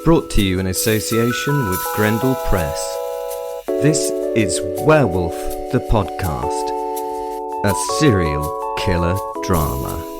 Brought to you in association with Grendel Press. This is Werewolf the Podcast, a serial killer drama.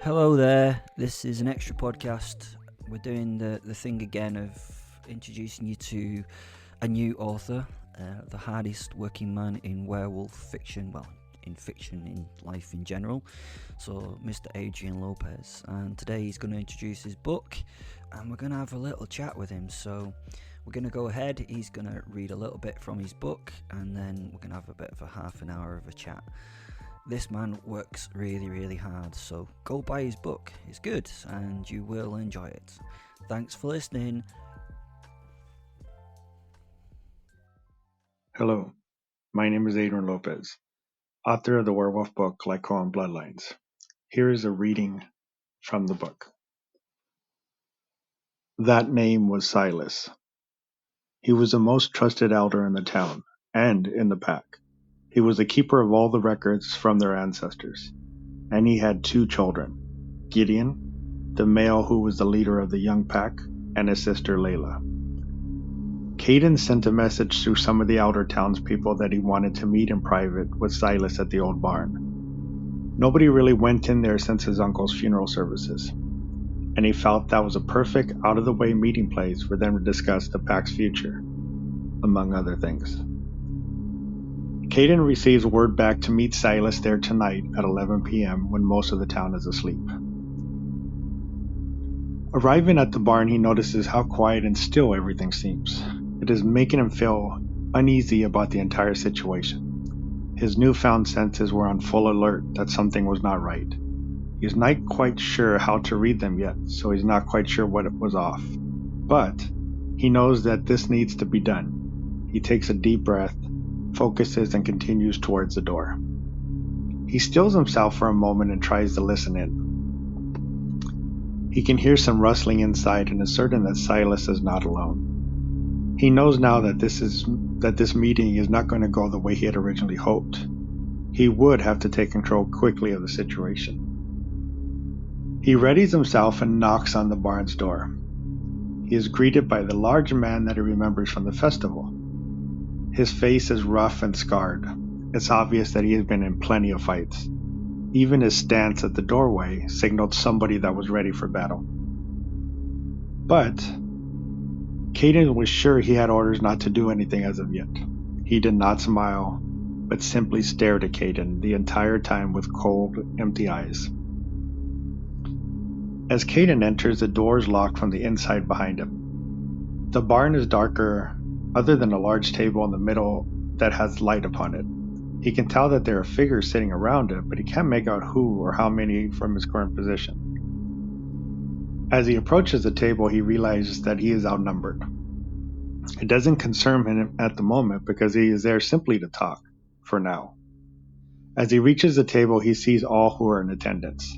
Hello there, this is an extra podcast. We're doing the thing again of introducing you to a new author, the hardest working man in werewolf fiction, well, in fiction, in life in general, so Mr. Adrian Lopez. And today he's going to introduce his book, and we're going to have a little chat with him. So we're going to go ahead, he's going to read a little bit from his book, and then we're going to have a bit of a half an hour of a chat. This man works really hard, so go buy his book. It's good and you will enjoy it. Thanks for listening. Hello, my name is Adrian Lopez, author of the werewolf book Lycaon Bloodlines. Here is a reading from the book. That name was Silas. He was the most trusted elder in the town and in the pack. He was the keeper of all the records from their ancestors, and he had 2 children, Gideon, the male who was the leader of the young pack, and his sister Layla. Caden sent a message through some of the outer townspeople that he wanted to meet in private with Silas at the old barn. Nobody really went in there since his uncle's funeral services, and he felt that was a perfect out-of-the-way meeting place for them to discuss the pack's future, among other things. Caden receives word back to meet Silas there tonight at 11 p.m. when most of the town is asleep. Arriving at the barn, he notices how quiet and still everything seems. It is making him feel uneasy about the entire situation. His newfound senses were on full alert that something was not right. He's not quite sure how to read them yet, so he's not quite sure what was off. But he knows that this needs to be done. He takes a deep breath, focuses, and continues towards the door. He stills himself for a moment and tries to listen in. He can hear some rustling inside and is certain that Silas is not alone. He knows now that this meeting is not going to go the way he had originally hoped. He would have to take control quickly of the situation. He readies himself and knocks on the barn's door. He is greeted by the large man that he remembers from the festival. His face is rough and scarred. It's obvious that he has been in plenty of fights. Even his stance at the doorway signaled somebody that was ready for battle. But Caden was sure he had orders not to do anything as of yet. He did not smile, but simply stared at Caden the entire time with cold, empty eyes. As Caden enters, the door is locked from the inside behind him. The barn is darker, other than a large table in the middle that has light upon it. He can tell that there are figures sitting around it, but he can't make out who or how many from his current position. As he approaches the table, he realizes that he is outnumbered. It doesn't concern him at the moment because he is there simply to talk, for now. As he reaches the table, he sees all who are in attendance.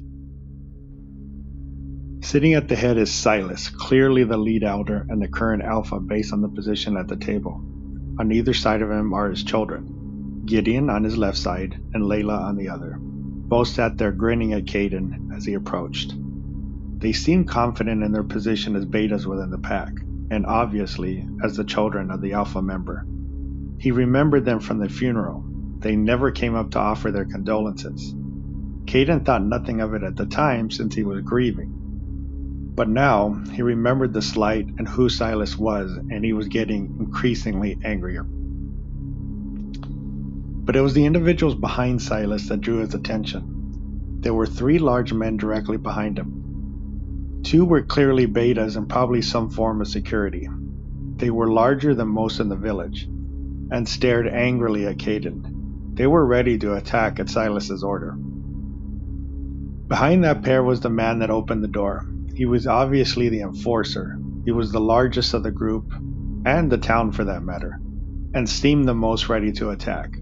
Sitting at the head is Silas, clearly the lead elder and the current alpha based on the position at the table. On either side of him are his children, Gideon on his left side and Layla on the other. Both sat there grinning at Caden as he approached. They seemed confident in their position as betas within the pack, and obviously as the children of the alpha member. He remembered them from the funeral. They never came up to offer their condolences. Caden thought nothing of it at the time since he was grieving. But now, he remembered the slight and who Silas was, and he was getting increasingly angrier. But it was the individuals behind Silas that drew his attention. There were 3 large men directly behind him. 2 were clearly betas and probably some form of security. They were larger than most in the village, and stared angrily at Caden. They were ready to attack at Silas's order. Behind that pair was the man that opened the door. He was obviously the enforcer. He was the largest of the group, and the town for that matter, and seemed the most ready to attack.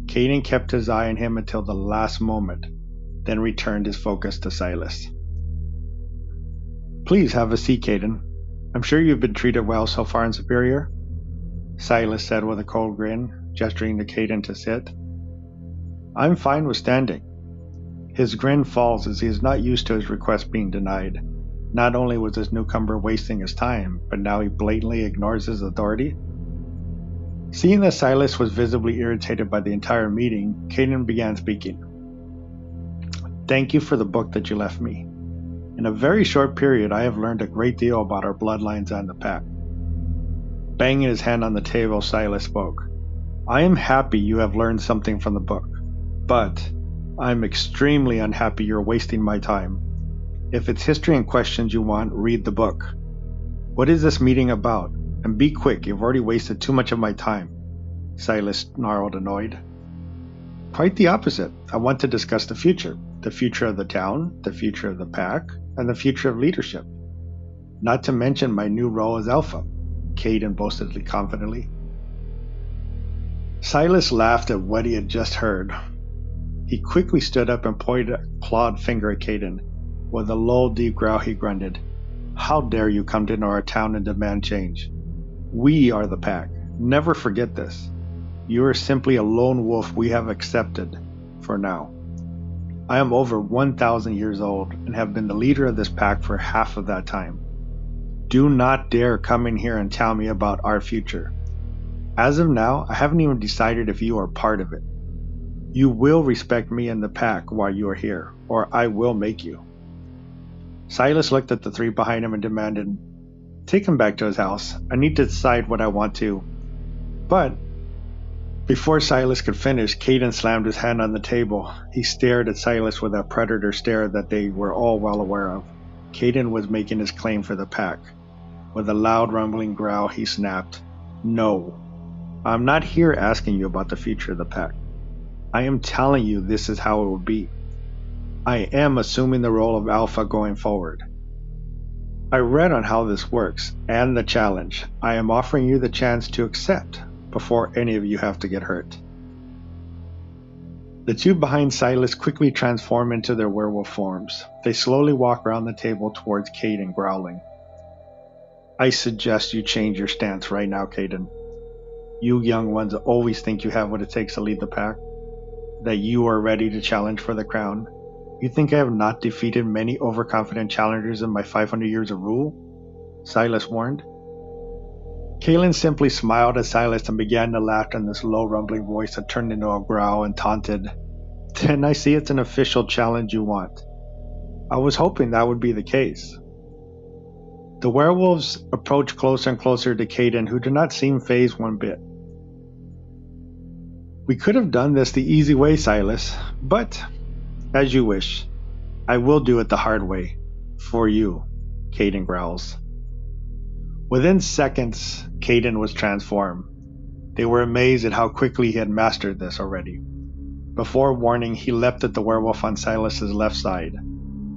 Caden kept his eye on him until the last moment, then returned his focus to Silas. Please have a seat, Caden. I'm sure you've been treated well so far in Superior, Silas said with a cold grin, gesturing to Caden to sit. I'm fine with standing. His grin falls as he is not used to his request being denied. Not only was this newcomer wasting his time, but now he blatantly ignores his authority. Seeing that Silas was visibly irritated by the entire meeting, Caden began speaking. Thank you for the book that you left me. In a very short period, I have learned a great deal about our bloodlines and the pack. Banging his hand on the table, Silas spoke. I am happy you have learned something from the book, but I'm extremely unhappy you're wasting my time. If it's history and questions you want, read the book. What is this meeting about? And be quick, you've already wasted too much of my time, Silas snarled, annoyed. Quite the opposite. I want to discuss the future of the town, the future of the pack, and the future of leadership. Not to mention my new role as Alpha, Caden boasted confidently. Silas laughed at what he had just heard. He quickly stood up and pointed a clawed finger at Caden. With a low, deep growl, he grunted, How dare you come to our town and demand change? We are the pack. Never forget this. You are simply a lone wolf we have accepted for now. I am over 1,000 years old and have been the leader of this pack for half of that time. Do not dare come in here and tell me about our future. As of now, I haven't even decided if you are part of it. You will respect me and the pack while you are here, or I will make you. Silas looked at the three behind him and demanded, Take him back to his house. I need to decide what I want to. But before Silas could finish, Caden slammed his hand on the table. He stared at Silas with that predator stare that they were all well aware of. Caden was making his claim for the pack. With a loud rumbling growl, he snapped, No. I'm not here asking you about the future of the pack. I am telling you this is how it will be. I am assuming the role of Alpha going forward. I read on how this works, and the challenge. I am offering you the chance to accept before any of you have to get hurt. The two behind Silas quickly transform into their werewolf forms. They slowly walk around the table towards Caden, growling. I suggest you change your stance right now, Caden. You young ones always think you have what it takes to lead the pack, that you are ready to challenge for the crown. You think I have not defeated many overconfident challengers in my 500 years of rule? Silas warned. Caden simply smiled at Silas and began to laugh in this low rumbling voice that turned into a growl and taunted. Then I see it's an official challenge you want. I was hoping that would be the case. The werewolves approached closer and closer to Caden, who did not seem fazed one bit. We could have done this the easy way, Silas, but as you wish. I will do it the hard way. For you, Caden growls. Within seconds, Caden was transformed. They were amazed at how quickly he had mastered this already. Before warning, he leapt at the werewolf on Silas's left side.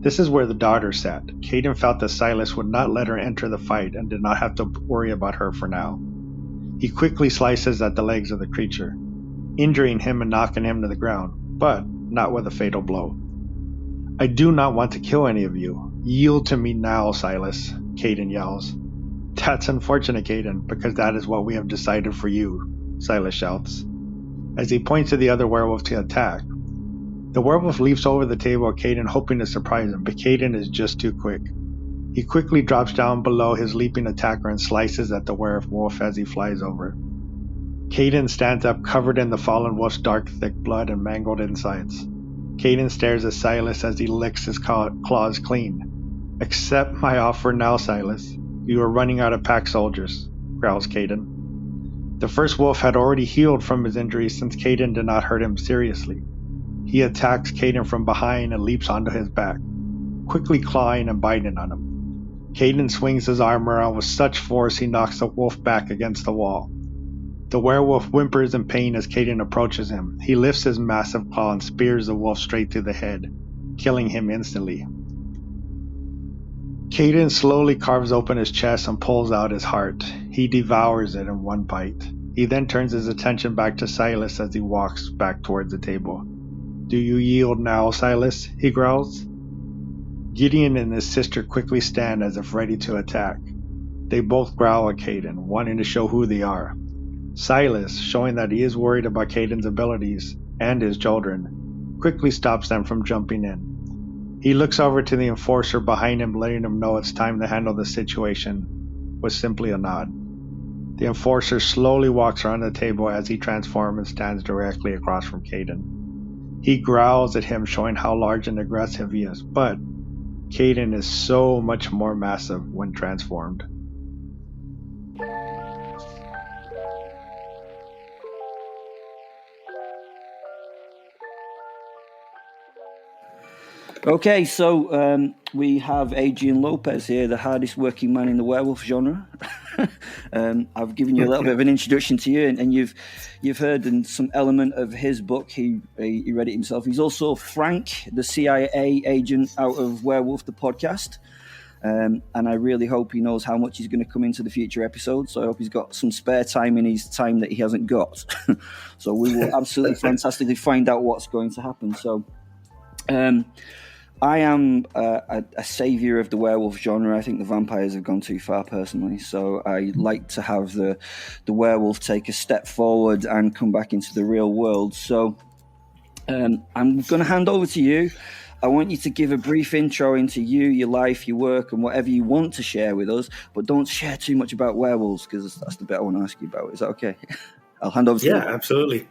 This is where the daughter sat. Caden felt that Silas would not let her enter the fight and did not have to worry about her for now. He quickly slices at the legs of the creature, injuring him and knocking him to the ground, but not with a fatal blow. I do not want to kill any of you. Yield to me now, Silas, Caden yells. That's unfortunate, Caden, because that is what we have decided for you, Silas shouts, as he points to the other werewolf to attack. The werewolf leaps over the table at Caden, hoping to surprise him, but Caden is just too quick. He quickly drops down below his leaping attacker and slices at the werewolf as he flies over. Caden stands up, covered in the fallen wolf's dark, thick blood and mangled insides. Caden stares at Silas as he licks his claws clean. Accept my offer now, Silas. You are running out of pack soldiers, growls Caden. The first wolf had already healed from his injuries since Caden did not hurt him seriously. He attacks Caden from behind and leaps onto his back, quickly clawing and biting on him. Caden swings his arm around with such force he knocks the wolf back against the wall. The werewolf whimpers in pain as Caden approaches him. He lifts his massive claw and spears the wolf straight through the head, killing him instantly. Caden slowly carves open his chest and pulls out his heart. He devours it in one bite. He then turns his attention back to Silas as he walks back towards the table. Do you yield now, Silas? He growls. Gideon and his sister quickly stand as if ready to attack. They both growl at Caden, wanting to show who they are. Silas, showing that he is worried about Caden's abilities and his children, quickly stops them from jumping in. He looks over to the enforcer behind him, letting him know it's time to handle the situation, with simply a nod. The enforcer slowly walks around the table as he transforms and stands directly across from Caden. He growls at him, showing how large and aggressive he is, but Caden is so much more massive when transformed. Okay, so we have Adrian Lopez here, the hardest working man in the werewolf genre. I've given you a little bit of an introduction to you, and you've heard in some element of his book. He read it himself. He's also Frank, the CIA agent out of Werewolf the Podcast. And I really hope he knows how much he's going to come into the future episodes. So I hope he's got some spare time in his time that he hasn't got. So we will absolutely fantastically find out what's going to happen. So I am a saviour of the werewolf genre. I think the vampires have gone too far personally. So I like to have the werewolf take a step forward and come back into the real world. So I'm going to hand over to you. I want you to give a brief intro into you, your life, your work, and whatever you want to share with us, but don't share too much about werewolves, because that's the bit I want to ask you about. Is that okay? I'll hand over to you. Yeah, absolutely.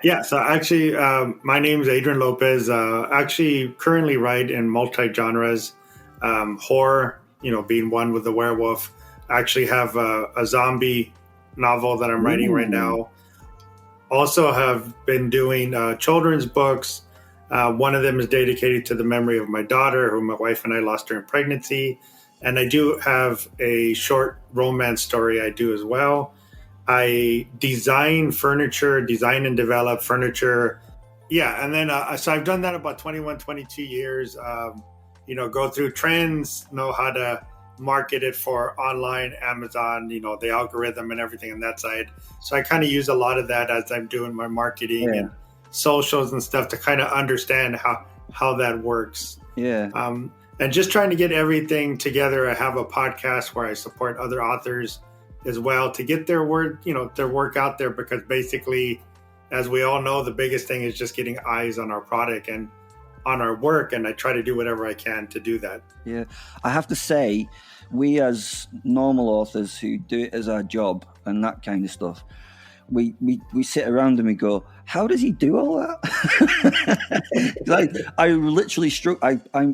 Yeah, so actually, my name is Adrian Lopez. Actually, currently write in multi-genres, horror, being one with the werewolf. I actually have a zombie novel that I'm writing right now. Also have been doing children's books. One of them is dedicated to the memory of my daughter, who my wife and I lost during pregnancy. And I do have a short romance story I do as well. I design and develop furniture. Yeah, and then so I've done that about 21, 22 years. Go through trends, know how to market it for online, Amazon, the algorithm and everything on that side. So I kind of use a lot of that as I'm doing my marketing and socials and stuff to kind of understand how that works. Yeah. And just trying to get everything together. I have a podcast where I support other authors as well to get their their work out there, because basically, as we all know, the biggest thing is just getting eyes on our product and on our work. And I try to do whatever I can to do that. Yeah. I have to say, we as normal authors who do it as our job and that kind of stuff, we sit around and we go, how does he do all that? Like, I literally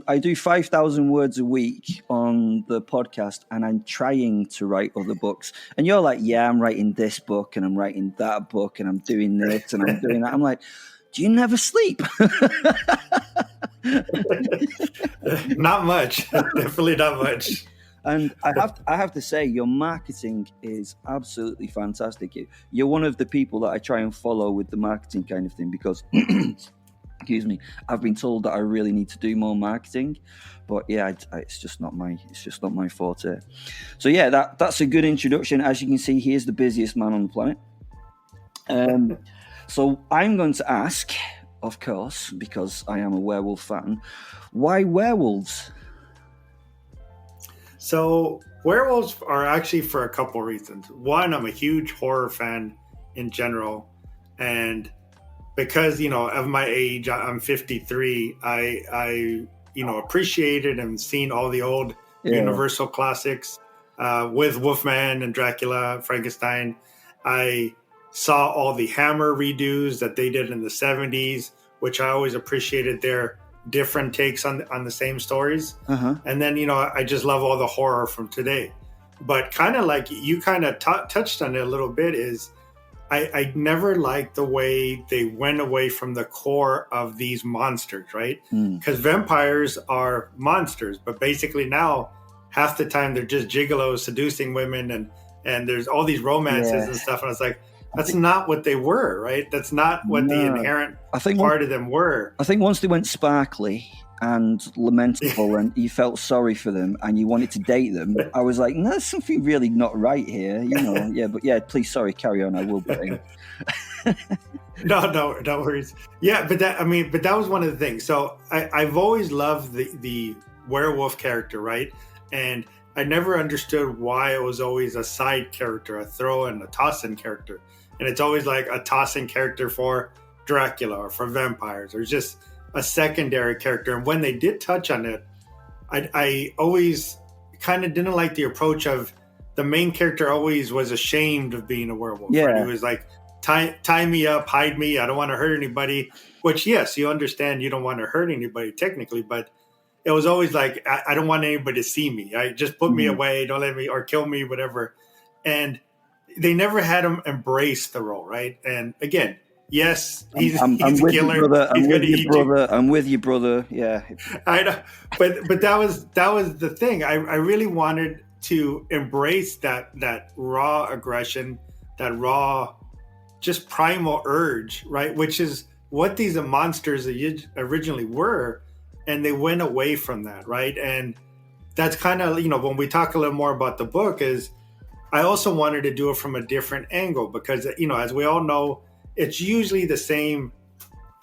I do 5,000 words a week on the podcast, and I'm trying to write other books. And you're like, yeah, I'm writing this book and I'm writing that book and I'm doing this and I'm doing that. I'm like, do you never sleep? Not much. Definitely not much. And I have to say, your marketing is absolutely fantastic. You're one of the people that I try and follow with the marketing kind of thing, because, excuse me, I've been told that I really need to do more marketing, but yeah, it's just not my forte. So yeah, that's a good introduction. As you can see, he is the busiest man on the planet. So I'm going to ask, of course, because I am a werewolf fan, why werewolves? So werewolves are actually for a couple reasons. One, I'm a huge horror fan in general. And because, of my age, I'm 53, I appreciated and seen all the old Universal classics with Wolfman and Dracula, Frankenstein. I saw all the Hammer redos that they did in the 70s, which I always appreciated their different takes on the same stories. And then I just love all the horror from today. But kind of like you kind of touched on it a little bit, is I never liked the way they went away from the core of these monsters, right? Because vampires are monsters, but basically now half the time they're just gigolos seducing women, and there's all these romances and stuff, and I was like, that's not what they were, right? That's not what the inherent part of them were. I think once they went sparkly and lamentable and you felt sorry for them and you wanted to date them, I was like, no, there's something really not right here, please, sorry, carry on, I will be. No worries. Yeah, but that was one of the things. So I've always loved the werewolf character, right? And I never understood why it was always a side character, a throw and a toss-in character. And it's always like a toss-in character for Dracula or for vampires, or just a secondary character. And when they did touch on it, I always kind of didn't like the approach of the main character always was ashamed of being a werewolf. Yeah. Right? He was like, tie me up, hide me. I don't want to hurt anybody. Which, yes, you understand you don't want to hurt anybody technically, but it was always like, I don't want anybody to see me. Just put me away. Don't let me, or kill me, whatever. And they never had him embrace the role, right? And again, yes, he's a killer. I'm with you, brother. Yeah, I know, but that was the thing. I really wanted to embrace that raw aggression, that raw, just primal urge, right? Which is what these monsters originally were, and they went away from that, right? And that's kind of, when we talk a little more about the book, is I also wanted to do it from a different angle because, as we all know, it's usually the same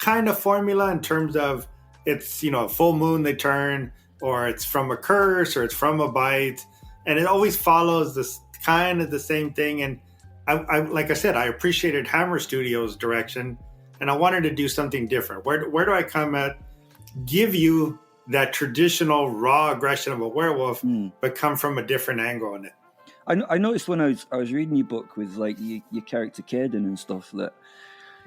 kind of formula in terms of it's, full moon they turn, or it's from a curse, or it's from a bite, and it always follows this kind of the same thing. And I like I said, I appreciated Hammer Studios' direction, and I wanted to do something different. Where do I come at? Give you that traditional raw aggression of a werewolf, but come from a different angle in it. I noticed when I was reading your book with like your character Caden and stuff, that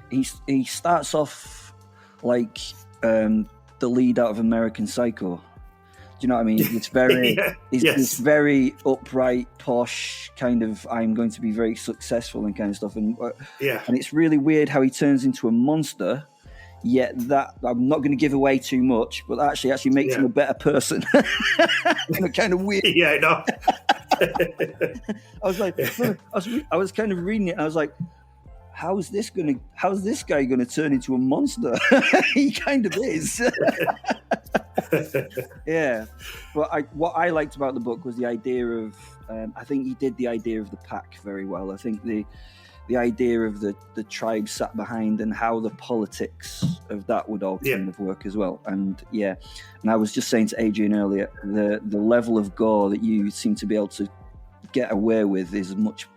he starts off like the lead out of American Psycho. Do you know what I mean? It's very it's very upright, posh kind of, I'm going to be very successful and kind of stuff. And it's really weird how he turns into a monster. Yet that, I'm not going to give away too much, but that actually makes him a better person. Kind of weird. Yeah, I know. I was like, I was kind of reading it, and I was like, how's this guy gonna turn into a monster? He kind of is. Yeah, but what I liked about the book was the idea of, I think he did the idea of the pack very well. I think the idea of the tribe sat behind, and how the politics of that would all kind of work as well. And I was just saying to Adrian earlier, the level of gore that you seem to be able to get away with is much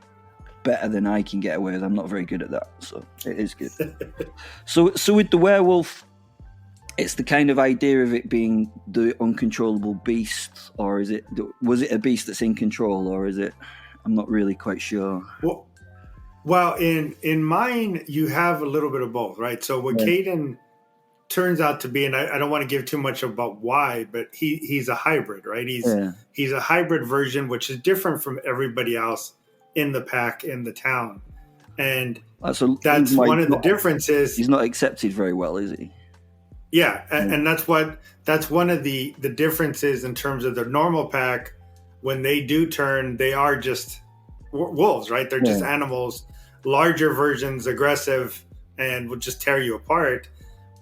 better than I can get away with. I'm not very good at that, so it is good. So with the werewolf, it's the kind of idea of it being the uncontrollable beast, or was it a beast that's in control, or is it? I'm not really quite sure. Well, in mine, you have a little bit of both, right? So what Caden turns out to be, and I don't want to give too much about why, but he's a hybrid, right? He's a hybrid version, which is different from everybody else in the pack, in the town. And that's one of the differences. He's not accepted very well, is he? Yeah, and that's one of the differences in terms of the normal pack. When they do turn, they are just wolves, right? They're just animals, larger versions, aggressive, and will just tear you apart.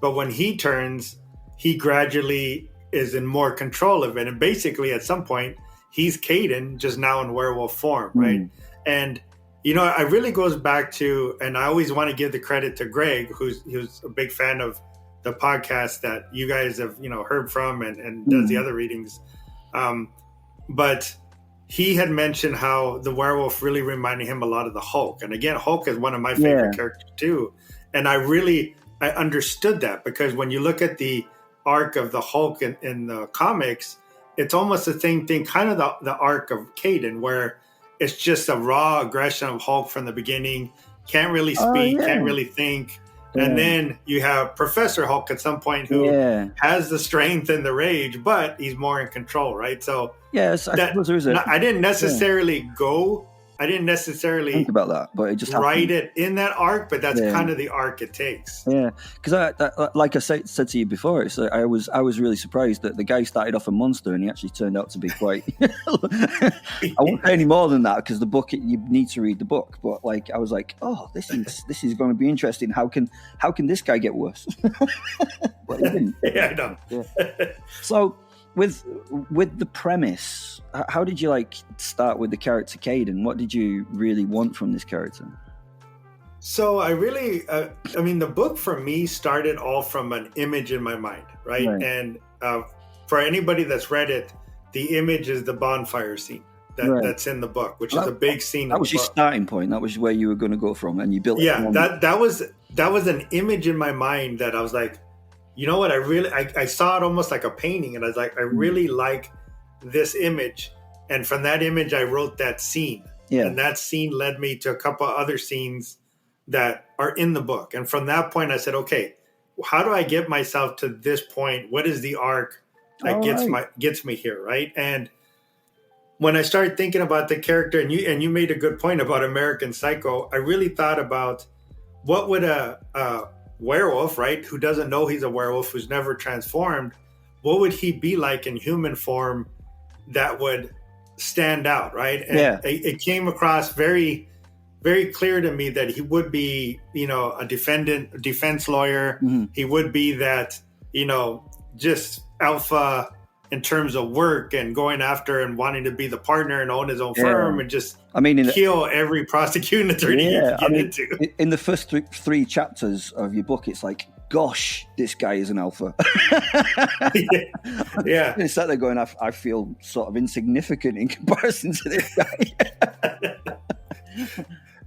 But when he turns, he gradually is in more control of it. And basically, at some point, he's Caden, just now in werewolf form, right? And, it really goes back to, and I always want to give the credit to Greg, who's a big fan of the podcast that you guys have, heard from and does the other readings. But he had mentioned how the werewolf really reminded him a lot of the Hulk. And again, Hulk is one of my favorite characters too. And I understood that, because when you look at the arc of the Hulk in the comics, it's almost the same thing, kind of the arc of Caden, where it's just a raw aggression of Hulk from the beginning, can't really speak, can't really think. And then you have Professor Hulk at some point who has the strength and the rage, but he's more in control, right? So yes, I suppose there is I didn't necessarily think about that, but it just write it in that arc, but that's kind of the arc it takes. Yeah, because like I said to you before, it's I was really surprised that the guy started off a monster and he actually turned out to be quite. I won't say any more than that, because the book, you need to read the book. But like, I was like, oh, this is going to be interesting. How can this guy get worse? But he didn't. Yeah, I know. Yeah. So. With the premise, how did you start with the character Caden? What did you really want from this character? So I really, the book for me started all from an image in my mind, right? And for anybody that's read it, the image is the bonfire scene that's in the book, which is a big scene. That was your starting point. That was where you were going to go from, and you built it. Yeah, that was an image in my mind that I was like, you know what? I saw it almost like a painting, and I was like, I really like this image. And from that image, I wrote that scene. Yeah. And that scene led me to a couple of other scenes that are in the book. And from that point, I said, okay, how do I get myself to this point? What is the arc that gets me here, right? And when I started thinking about the character, and you made a good point about American Psycho, I really thought about what would a werewolf, right, who doesn't know he's a werewolf, who's never transformed, what would he be like in human form that would stand out, right? And it came across very, very clear to me that he would be, a defense lawyer. Mm-hmm. He would be that, just alpha in terms of work and going after and wanting to be the partner and own his own firm and just kill every prosecuting attorney he can get into. In the first three chapters of your book, it's like, gosh, this guy is an alpha. Yeah. And sat there going, I feel sort of insignificant in comparison to this guy.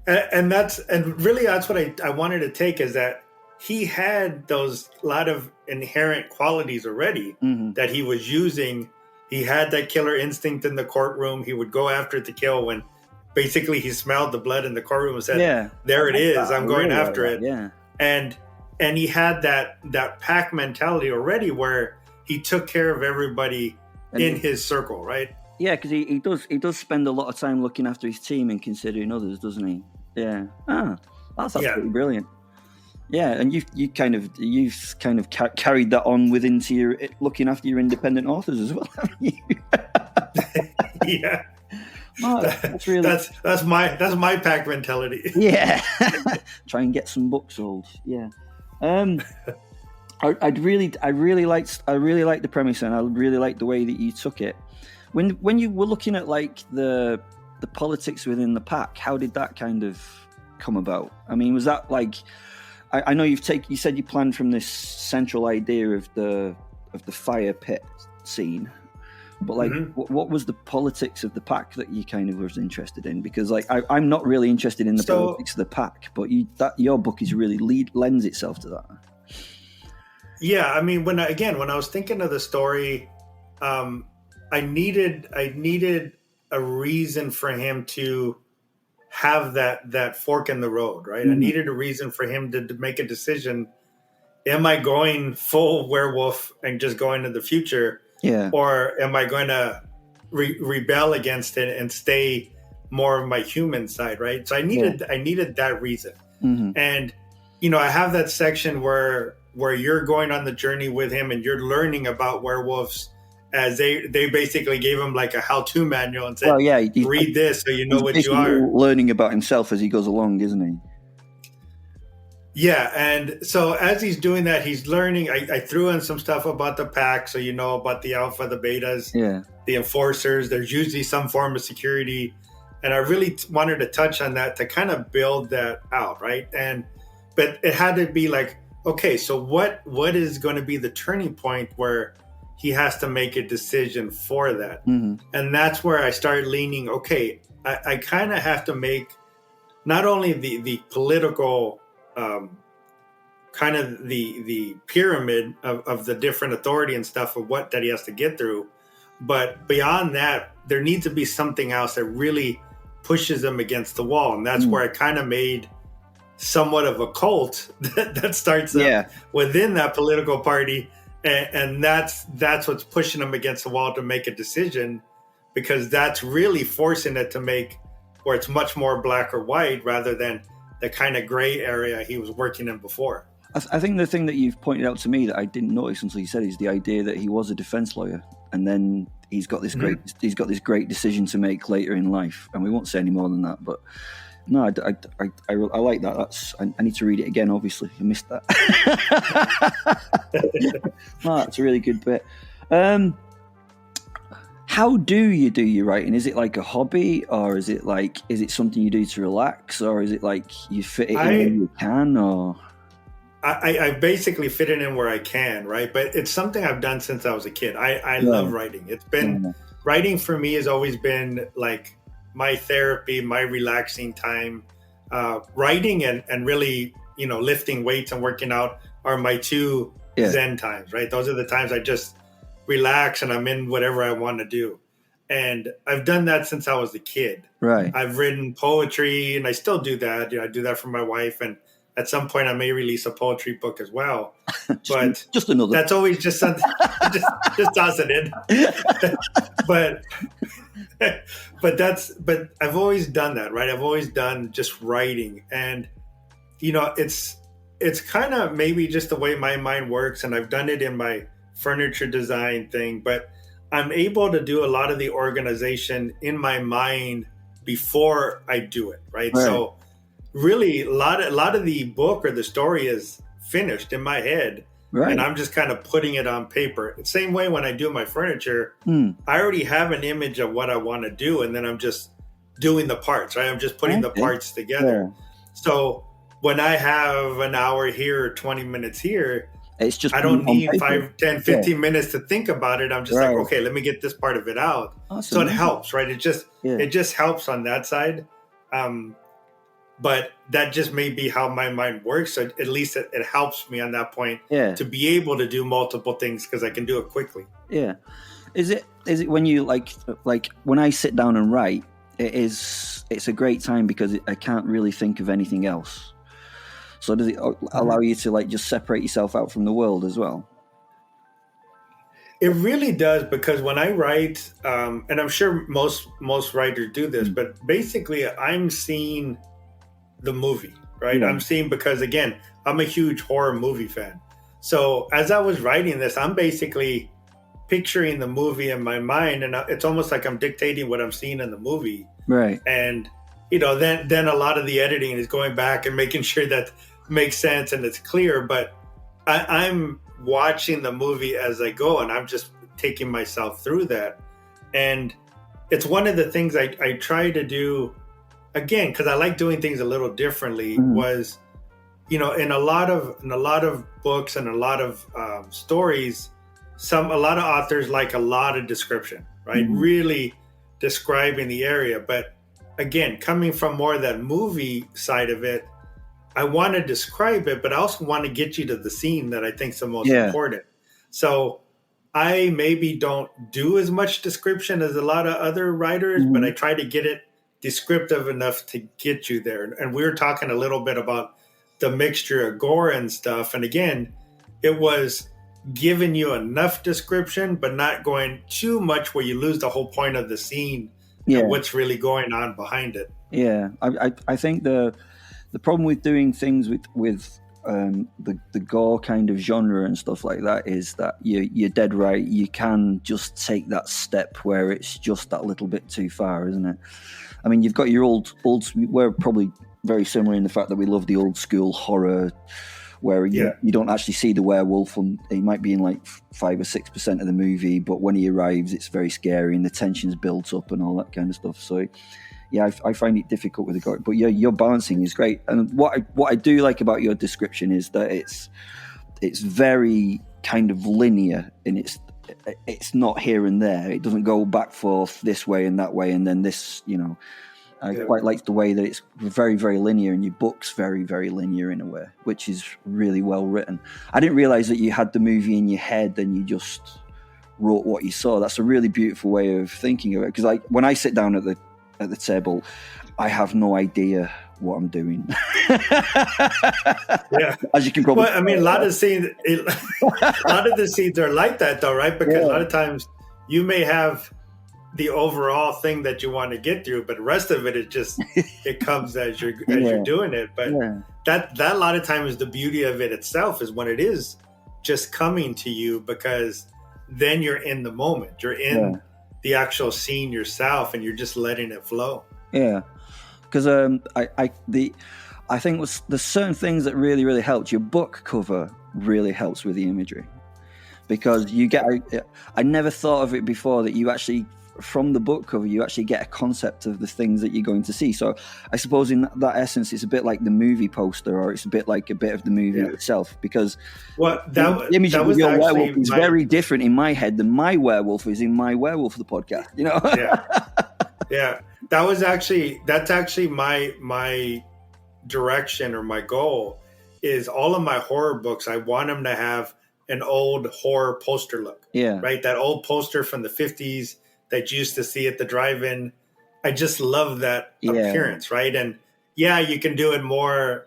and really that's what I wanted to take, is that he had those lot of inherent qualities already that he was using. He had that killer instinct in the courtroom. He would go after it to kill when basically he smelled the blood in the courtroom and said, there it is, I'm going after it. Yeah. And he had that pack mentality already where he took care of everybody in his circle, right? Yeah, because he does spend a lot of time looking after his team and considering others, doesn't he? Yeah. That's absolutely brilliant. Yeah, and you've kind of carried that on into your looking after your independent authors as well, haven't you? Yeah. Oh, that's my pack mentality. Yeah. Try and get some books sold. Yeah. I really liked the premise, and I really liked the way that you took it. When you were looking at like the politics within the pack, how did that kind of come about? I mean, was that like, I know you said you planned from this central idea of the fire pit scene, but like, what was the politics of the pack that you kind of was interested in? Because like, I'm not really interested in the politics of the pack, but your book is really lends itself to that. Yeah, I mean, when I was thinking of the story, I needed a reason for him to have that fork in the road, right? I needed a reason for him to make a decision. Am I going full werewolf and just going to the future? Yeah. Or am I going to rebel against it and stay more of my human side, right? So I needed that reason. Mm-hmm. And, I have that section where you're going on the journey with him and you're learning about werewolves, as they basically gave him like a how-to manual and said, read this so you know what you are. Learning about himself as he goes along, isn't he? Yeah, and so as he's doing that, he's learning. I threw in some stuff about the pack, so about the alpha, the betas, the enforcers. There's usually some form of security, and I really wanted to touch on that to kind of build that out, right? But it had to be like, okay, so what is going to be the turning point where he has to make a decision for that? Mm-hmm. And that's where I started leaning, okay, I kind of have to make not only the political kind of the pyramid of the different authority and stuff of what that he has to get through, but beyond that, there needs to be something else that really pushes him against the wall. And that's where I kind of made somewhat of a cult that starts up within that political party. And that's what's pushing him against the wall to make a decision, because that's really forcing it to make where it's much more black or white rather than the kind of gray area he was working in before. I think the thing that you've pointed out to me that I didn't notice until you said is the idea that he was a defense lawyer, and then he's got this great decision to make later in life, and we won't say any more than that. But no, I like that. I need to read it again. Obviously, I missed that. No, that's a really good bit. How do you do your writing? Is it like a hobby, or is it something you do to relax, or is it like you fit it in when you can? Or I basically fit it in where I can, right? But it's something I've done since I was a kid. I love writing. It's been writing for me has always been like my therapy, my relaxing time. Writing and really, lifting weights and working out are my two Zen times, right? Those are the times I just relax and I'm in whatever I want to do. And I've done that since I was a kid. Right. I've written poetry and I still do that. I do that for my wife. And at some point I may release a poetry book as well. But just another. That's always just something, just toss it in. but I've always done that, right? I've always done just writing. And, it's kind of maybe just the way my mind works. And I've done it in my furniture design thing, but I'm able to do a lot of the organization in my mind before I do it, right? So really a lot of the book or the story is finished in my head, and I'm just kind of putting it on paper. Same way when I do my furniture, I already have an image of what I want to do, and then I'm just doing the parts, right? I'm just putting the parts together. So when I have an hour here or 20 minutes here, it's just I don't need 5, 10, 15 minutes to think about it. I'm just like, okay, let me get this part of it out. So it helps, right? It just helps on that side. But that just may be how my mind works. So at least it helps me on that point to be able to do multiple things because I can do it quickly. Yeah. Is it when you like when I sit down and write, it's a great time because I can't really think of anything else. So does it allow you to just separate yourself out from the world as well? It really does, because when I write, and I'm sure most writers do this, but basically I'm seeing the movie, right? I'm seeing, because again, I'm a huge horror movie fan. So as I was writing this, I'm basically picturing the movie in my mind, and it's almost like I'm dictating what I'm seeing in the movie. Right. And, then a lot of the editing is going back and making sure that makes sense and it's clear, but I'm watching the movie as I go, and I'm just taking myself through that. And it's one of the things I try to do, again, because I like doing things a little differently, was, in a lot of books and a lot of stories, a lot of authors like a lot of description, right? Really describing the area. But again, coming from more of that movie side of it, I want to describe it, but I also want to get you to the scene that I think is the most important. So I maybe don't do as much description as a lot of other writers, but I try to get it descriptive enough to get you there. And we were talking a little bit about the mixture of gore and stuff. And again, it was giving you enough description, but not going too much where you lose the whole point of the scene and what's really going on behind it. Yeah, I think the problem with doing things with the gore kind of genre and stuff like that is that you're dead right. You can just take that step where it's just that little bit too far, isn't it? I mean, you've got your old. We're probably very similar in the fact that we love the old school horror, where you don't actually see the werewolf, and he might be in 5 or 6% of the movie, but when he arrives, it's very scary and the tension's built up and all that kind of stuff. So. Yeah, I find it difficult with the gore, but your balancing is great. And what I do like about your description is that it's very kind of linear, and it's not here and there. It doesn't go back forth this way and that way, and then this. I quite like the way that it's very, very linear, and your book's very, very linear in a way, which is really well written. I didn't realize that you had the movie in your head and you just wrote what you saw. That's a really beautiful way of thinking of it. Because when I sit down at the table, I have no idea what I'm doing. As you can probably. Well, I mean, a lot of the scenes are like that, though, right? Because a lot of times you may have the overall thing that you want to get through, but the rest of it it comes as you're doing it. But that a lot of times the beauty of it itself is when it is just coming to you, because then you're in the moment. You're in the actual scene yourself, and you're just letting it flow. Yeah, because I think there's certain things that really, really helped. Your book cover really helps with the imagery, because you get. I never thought of it before that you actually from the book cover, you actually get a concept of the things that you're going to see. So I suppose in that essence, it's a bit like the movie poster, or it's a bit like a bit of the movie itself, because the image of your werewolf is very different in my head than my werewolf is in my Werewolf the Podcast, you know? Yeah. That's actually my direction, or my goal is all of my horror books. I want them to have an old horror poster look. Yeah. Right. That old poster from the 50s that you used to see at the drive-in. I just love that appearance. Right. And you can do it more,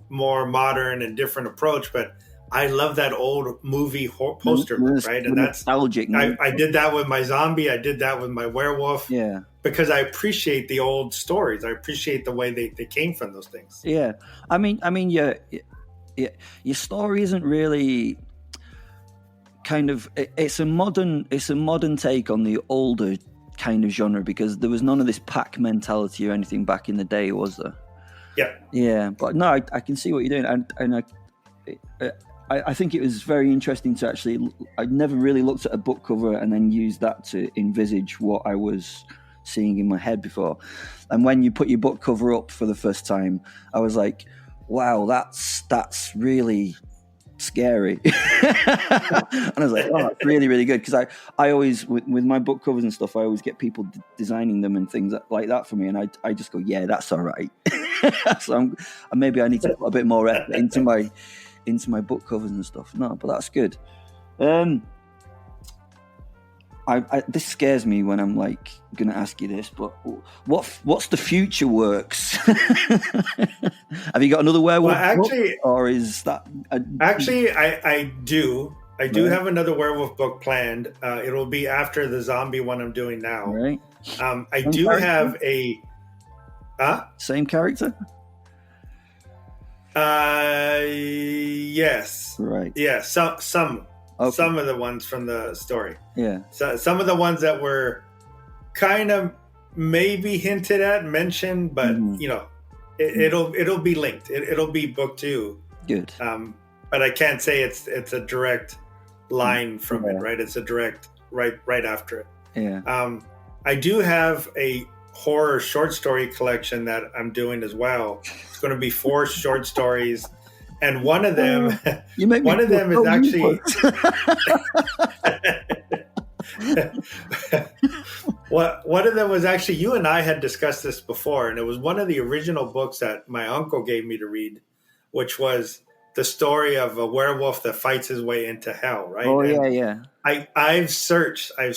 more modern and different approach, but I love that old movie poster look. Right. And that's nostalgic. I did that with my zombie. I did that with my werewolf. Yeah. Because I appreciate the old stories. I appreciate the way they came from those things. Yeah. I mean, your story isn't really kind of, it's a modern take on the older kind of genre, because there was none of this pack mentality or anything back in the day, was there? Yeah. But no, I can see what you're doing, and I think it was very interesting to actually. I'd never really looked at a book cover and then used that to envisage what I was seeing in my head before. And when you put your book cover up for the first time, I was like, wow, that's really scary. And I was like, oh, that's really, really good. Because I always, with my book covers and stuff, I always get people designing them and things like that for me. And I just go, yeah, that's all right. So maybe I need to put a bit more effort into my book covers and stuff. No, but that's good. This scares me when I'm like going to ask you this, but what's the future works? Have you got another werewolf book, or is that? I do. I do have another werewolf book planned. It'll be after the zombie one I'm doing now. Right. I do have a. Same character. Yes. Right. Yeah. Some. Okay. Some of the ones from the story. Yeah. So some of the ones that were kind of maybe hinted at, mentioned, but it'll be linked. It'll be book 2. Good. But I can't say it's a direct line from it, right? It's a direct right after it. Yeah. I do have a horror short story collection that I'm doing as well. It's going to be 4 short stories. And one of them, one of them is actually, one of them was actually, you and I had discussed this before, and it was one of the original books that my uncle gave me to read, which was the story of a werewolf that fights his way into hell, right? Oh, and yeah. I've searched. I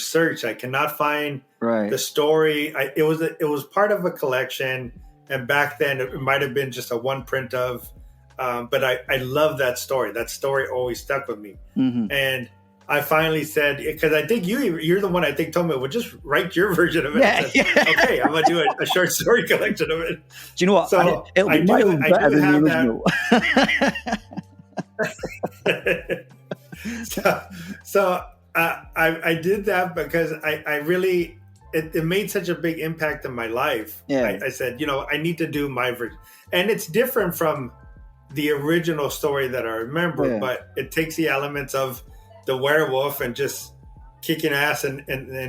cannot find the story. It was part of a collection, and back then it might have been just a one print of. But I love that story. That story always stuck with me. Mm-hmm. And I finally said, because I think you're the one I think told me, well, just write your version of it. Yeah. Said, okay, I'm going to do a short story collection of it. Do you know what? So it'll be better than the original. So I did that because I really, it made such a big impact in my life. Yeah. I said, I need to do my version. And it's different from the original story that I remember, but it takes the elements of the werewolf and just kicking ass in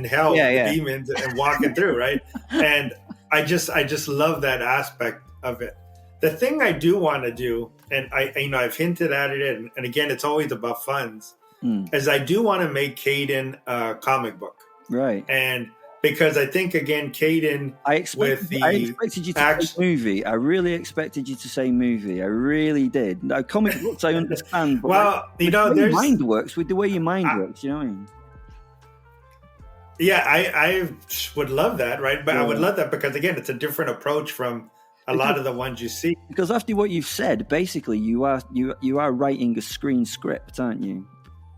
hell with the demons and walking through, right? And I just love that aspect of it. The thing I do want to do, and I've hinted at it, and again, it's always about funds, is I do want to make Caden a comic book, right? And because I think, again, Caden, I expected you to say movie. I really expected you to say movie. I really did. Now, comic books, I understand. But well, there's mind works with the way your mind works. You know what I mean? Yeah, I would love that, right? But I would love that because, again, it's a different approach from a lot of the ones you see. Because after what you've said, basically, you are writing a screen script, aren't you?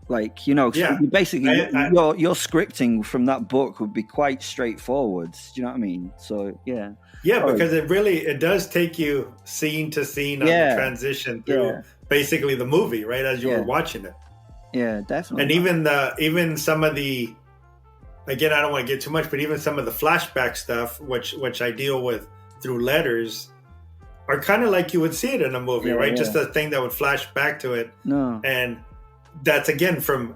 Like, basically your scripting from that book would be quite straightforward. Do you know what I mean? So, yeah. Yeah, because it does take you scene to scene on the transition through basically the movie, right? As you were watching it. Yeah, definitely. And even some of the, again, I don't want to get too much, but even some of the flashback stuff, which I deal with through letters, are kind of like you would see it in a movie, right? Yeah. Just a thing that would flash back to it. No. And that's again from,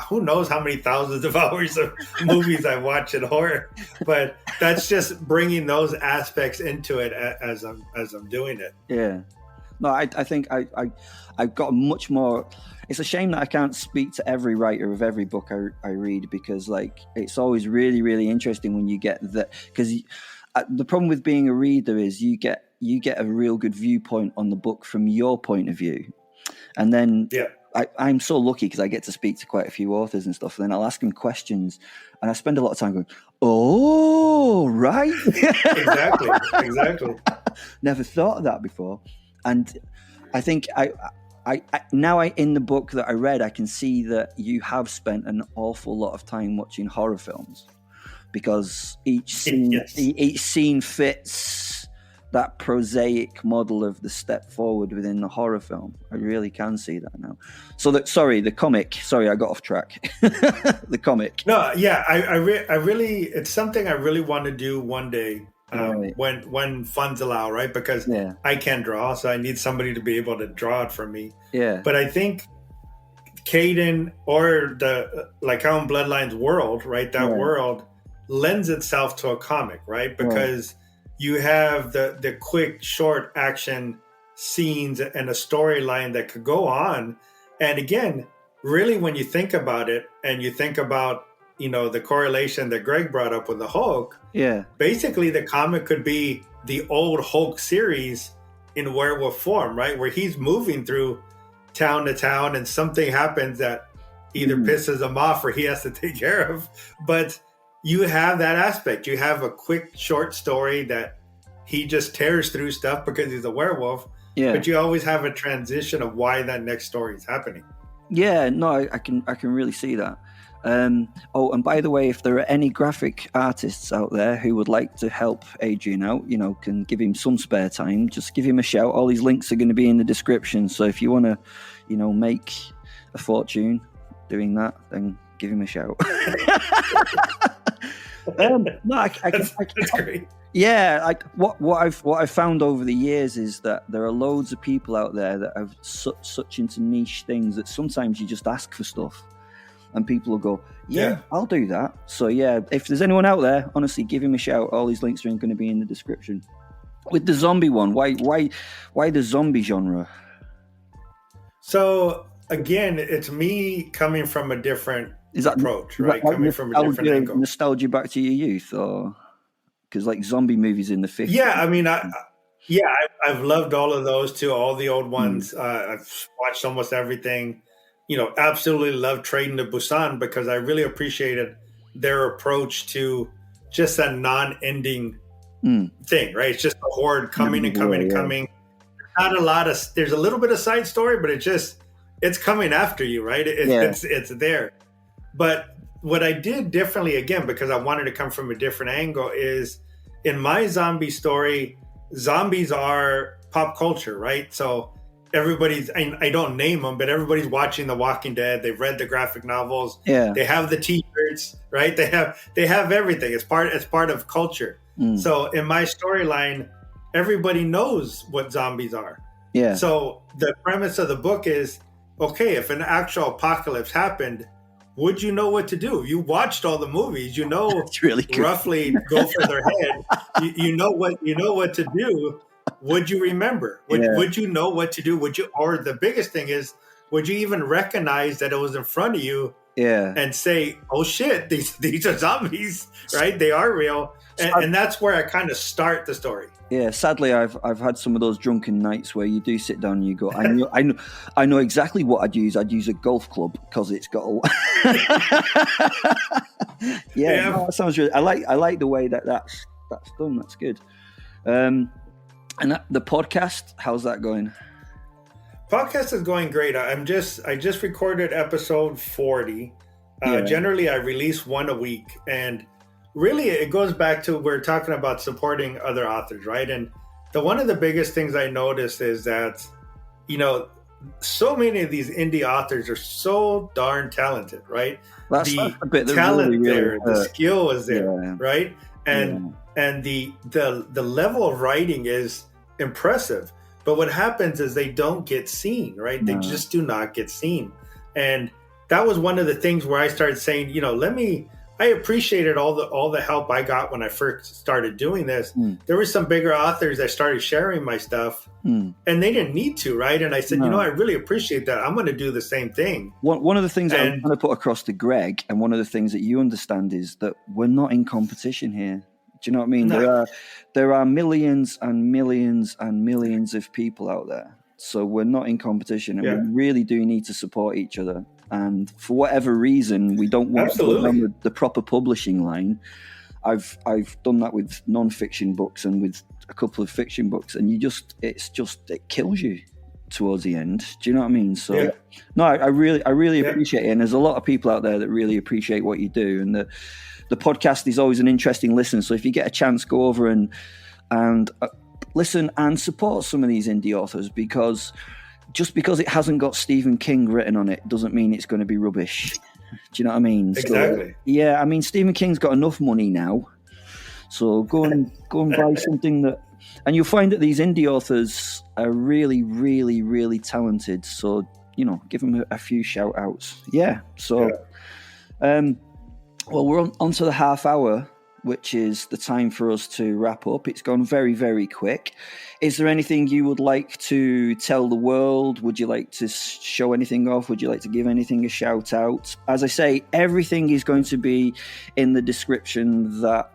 who knows how many thousands of hours of movies I watch in horror, but that's just bringing those aspects into it as I'm doing it. Yeah. No, I think I've got much more. It's a shame that I can't speak to every writer of every book I read, because like it's always really, really interesting when you get that, because the problem with being a reader is you get a real good viewpoint on the book from your point of view, and then I'm so lucky because I get to speak to quite a few authors and stuff, and then I'll ask them questions, and I spend a lot of time going, oh, right. Exactly. Never thought of that before. And I think now in the book that I read, I can see that you have spent an awful lot of time watching horror films, because each scene fits that prosaic model of the step forward within the horror film. I really can see that now. So the comic. Sorry, I got off track. The comic. No, yeah, I really, it's something I really want to do one day. Right. When funds allow, right? Because I can't draw, so I need somebody to be able to draw it for me. Yeah. But I think Caden or the Lycaon Bloodlines world, right? That world lends itself to a comic, right? Because you have the quick, short action scenes and a storyline that could go on. And again, really, when you think about it, and you think about the correlation that Greg brought up with the Hulk. Yeah. Basically, the comic could be the old Hulk series in werewolf form, right? Where he's moving through town to town and something happens that either pisses him off or he has to take care of. But you have that aspect. You have a quick, short story that he just tears through stuff because he's a werewolf. Yeah. But you always have a transition of why that next story is happening. Yeah, no, I can really see that. And by the way, if there are any graphic artists out there who would like to help Adrian out, can give him some spare time, just give him a shout. All these links are going to be in the description. So if you want to, make a fortune doing that, then give him a shout. That's great. Yeah, what I've found over the years is that there are loads of people out there that have such into niche things that sometimes you just ask for stuff. And people will go, yeah, I'll do that. So yeah, if there's anyone out there, honestly, give him a shout. All these links are going to be in the description. With the zombie one, why the zombie genre? So again, it's me coming from a different approach, right? Coming from a different angle. Nostalgia back to your youth, or because like zombie movies in the 50s. Yeah, I mean, I've loved all of those too. All the old ones. I've watched almost everything. Absolutely love Train to Busan because I really appreciated their approach to just a non-ending thing, right? It's just a horde coming and coming and coming. Not a lot of, there's a little bit of side story, but it's coming after you, right? It's there. But what I did differently, again, because I wanted to come from a different angle, is in my zombie story, zombies are pop culture, right? So I don't name them, but everybody's watching The Walking Dead. They've read the graphic novels. Yeah. They have the T-shirts, right? They have everything. It's part of culture. So in my storyline, everybody knows what zombies are. Yeah. So the premise of the book is, okay, if an actual apocalypse happened, would you know what to do? You watched all the movies. It's really roughly go for their head. You know what to do. Would you remember? Would you know what to do? Or the biggest thing is, would you even recognize that it was in front of you? Yeah. And say, oh shit, these are zombies, right? They are real. And that's where I kind of start the story. Yeah, sadly, I've had some of those drunken nights where you do sit down and you go, I know exactly what I'd use. I'd use a golf club because it's got a. No, that sounds really. I like the way that's done. That's good. And the podcast, how's that going? Podcast is going great. I just recorded episode 40. Generally, I release one a week, and really, it goes back to we're talking about supporting other authors, right? And one of the biggest things I noticed is that, so many of these indie authors are so darn talented, right? That's the bit talent really, really there, the skill is there, right? And the level of writing is impressive. But what happens is they don't get seen, right? They just do not get seen. And that was one of the things where I started saying, I appreciated all the help I got when I first started doing this. There were some bigger authors that started sharing my stuff, and they didn't need to, right? And I said, I really appreciate that. I'm going to do the same thing. One of the things that I'm going to put across to Greg, and one of the things that you understand, is that we're not in competition here. Do you know what I mean? No. There are millions and millions and millions of people out there. So we're not in competition, and we really do need to support each other. And for whatever reason, we don't want to go down the proper publishing line. I've done that with non-fiction books and with a couple of fiction books, and it kills you towards the end. Do you know what I mean? So no, I really appreciate it. And there's a lot of people out there that really appreciate what you do. And the podcast is always an interesting listen. So if you get a chance, go over and listen and support some of these indie authors, because just because it hasn't got Stephen King written on it doesn't mean it's going to be rubbish. Do you know what I mean? Exactly. So, Stephen King's got enough money now, so go and buy something that, and you'll find that these indie authors are really, really, really talented. So give them a few shout outs. Yeah. So, well, we're on to the half hour, which is the time for us to wrap up. It's gone very, very quick. Is there anything you would like to tell the world? Would you like to show anything off? Would you like to give anything a shout out? As I say, everything is going to be in the description that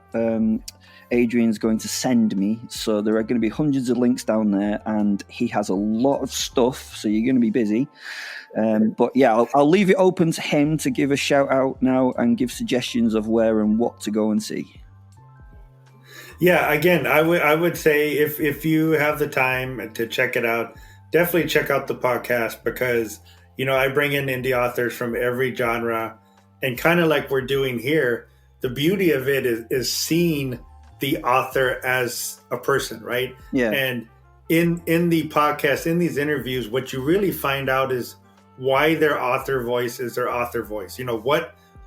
Adrian's going to send me. So there are going to be hundreds of links down there, and he has a lot of stuff, so you're going to be busy. But yeah, I'll leave it open to him to give a shout out now and give suggestions of where and what to go and see. Yeah, again, I would say if you have the time to check it out, definitely check out the podcast, because I bring in indie authors from every genre, and kind of like we're doing here, the beauty of it is seeing the author as a person, right? Yeah. And in the podcast, in these interviews, what you really find out is why their author voice is their author voice.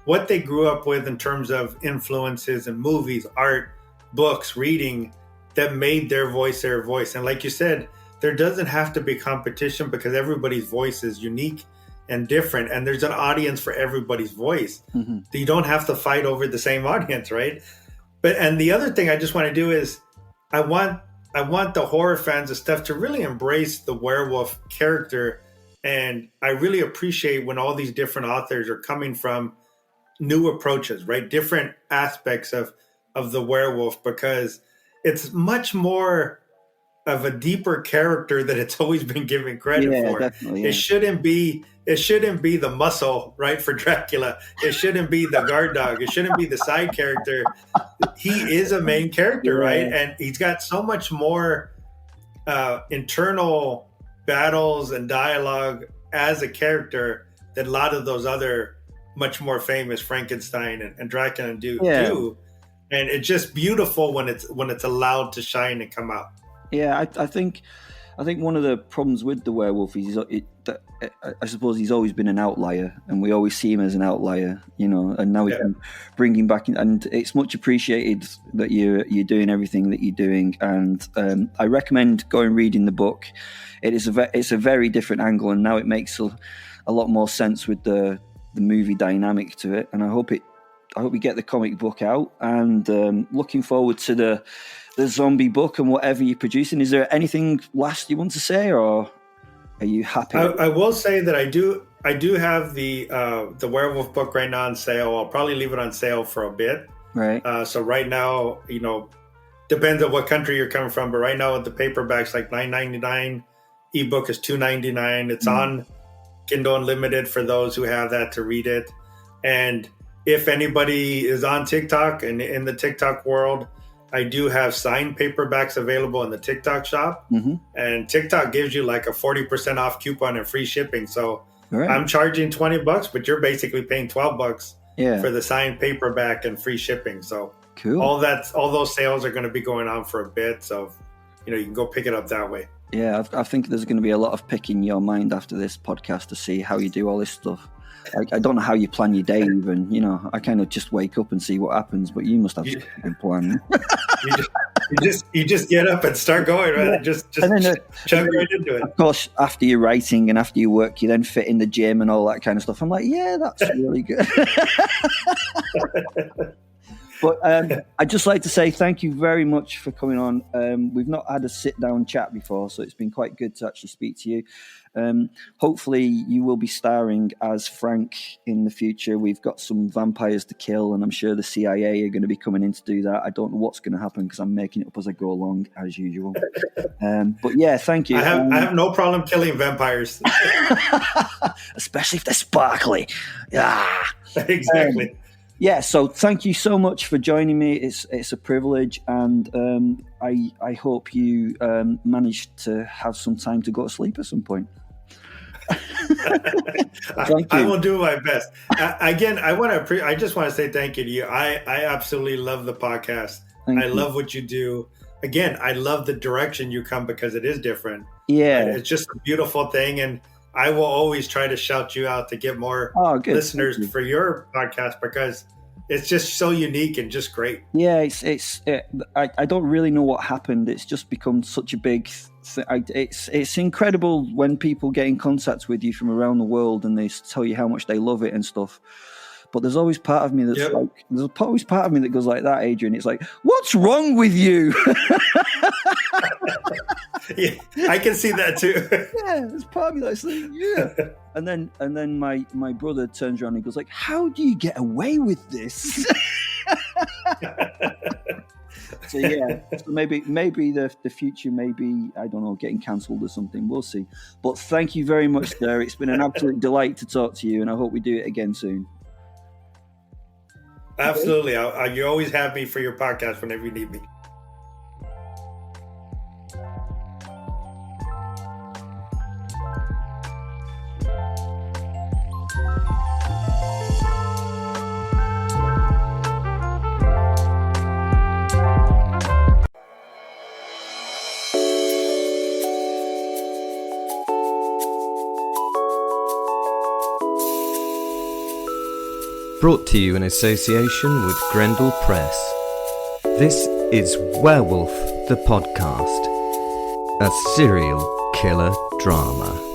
What they grew up with in terms of influences and movies, art, books, reading, that made their voice their voice. And like you said, there doesn't have to be competition, because everybody's voice is unique and different, and there's an audience for everybody's voice. Mm-hmm. You don't have to fight over the same audience, right? And the other thing I just want to do is I want the horror fans and stuff to really embrace the werewolf character. And I really appreciate when all these different authors are coming from new approaches, right? Different aspects of the werewolf, because it's much more of a deeper character that it's always been given credit for. Definitely, yeah. It shouldn't be the muscle, right, for Dracula. It shouldn't be the guard dog. It shouldn't be the side character. He is a main character, right? And he's got so much more internal battles and dialogue as a character that a lot of those other much more famous Frankenstein and Dracula do. And it's just beautiful when it's allowed to shine and come out. Yeah, I think one of the problems with the werewolf is I suppose he's always been an outlier, and we always see him as an outlier, and now we can bring him back in, and it's much appreciated that you're doing everything that you're doing. And I recommend going and reading the book. It's a very different angle, and now it makes a lot more sense with the movie dynamic to it. And I hope we get the comic book out, and looking forward to the zombie book and whatever you're producing. Is there anything last you want to say, or are you happy? I will say that I do have the werewolf book right now on sale. I'll probably leave it on sale for a bit. Right. So right now, depends on what country you're coming from, but right now with the paperback's like $9.99, ebook is $2.99. It's on Kindle Unlimited for those who have that to read it. And if anybody is on TikTok and in the TikTok world, I do have signed paperbacks available in the TikTok shop. Mm-hmm. And TikTok gives you like a 40% off coupon and free shipping. So I'm charging $20, but you're basically paying $12 for the signed paperback and free shipping. So cool. All those sales are going to be going on for a bit. So, you can go pick it up that way. Yeah, I think there's going to be a lot of picking your mind after this podcast to see how you do all this stuff. I don't know how you plan your day even, I kind of just wake up and see what happens, but you must have a plan. You just get up and start going, right? Yeah. Just And then, chug right into it. Of course, after your writing and after your work, you then fit in the gym and all that kind of stuff. I'm like, yeah, that's really good. But I'd just like to say thank you very much for coming on. We've not had a sit-down chat before, so it's been quite good to actually speak to you. Hopefully you will be starring as Frank in the future. We've got some vampires to kill, and I'm sure the CIA are going to be coming in to do that. I don't know what's going to happen because I'm making it up as I go along, as usual. But yeah, thank you. I have no problem killing vampires. Especially if they're sparkly. Yeah. Exactly. Yeah, so thank you so much for joining me. It's a privilege, and I hope you manage to have some time to go to sleep at some point. I will do my best. Again, I just want to say thank you to you. I absolutely love the podcast. I love what you do. Again, I love the direction you come because it is different. Yeah, it's just a beautiful thing, and I will always try to shout you out to get more listeners for your podcast because it's just so unique and just great. Yeah, I don't really know what happened. It's just become such a big thing. It's incredible when people get in contact with you from around the world and they tell you how much they love it and stuff. But there's always part of me that's there's always part of me that goes like that, Adrian. It's like, what's wrong with you? Yeah, I can see that too. Yeah, there's part of me that's like, yeah. And then my brother turns around and goes like, how do you get away with this? So yeah, so maybe the future may be, I don't know, getting cancelled or something. We'll see. But thank you very much, sir. It's been an absolute delight to talk to you, and I hope we do it again soon. Absolutely. You always have me for your podcast whenever you need me. Brought to you in association with Grendel Press. This is Werewolf the Podcast, a serial killer drama.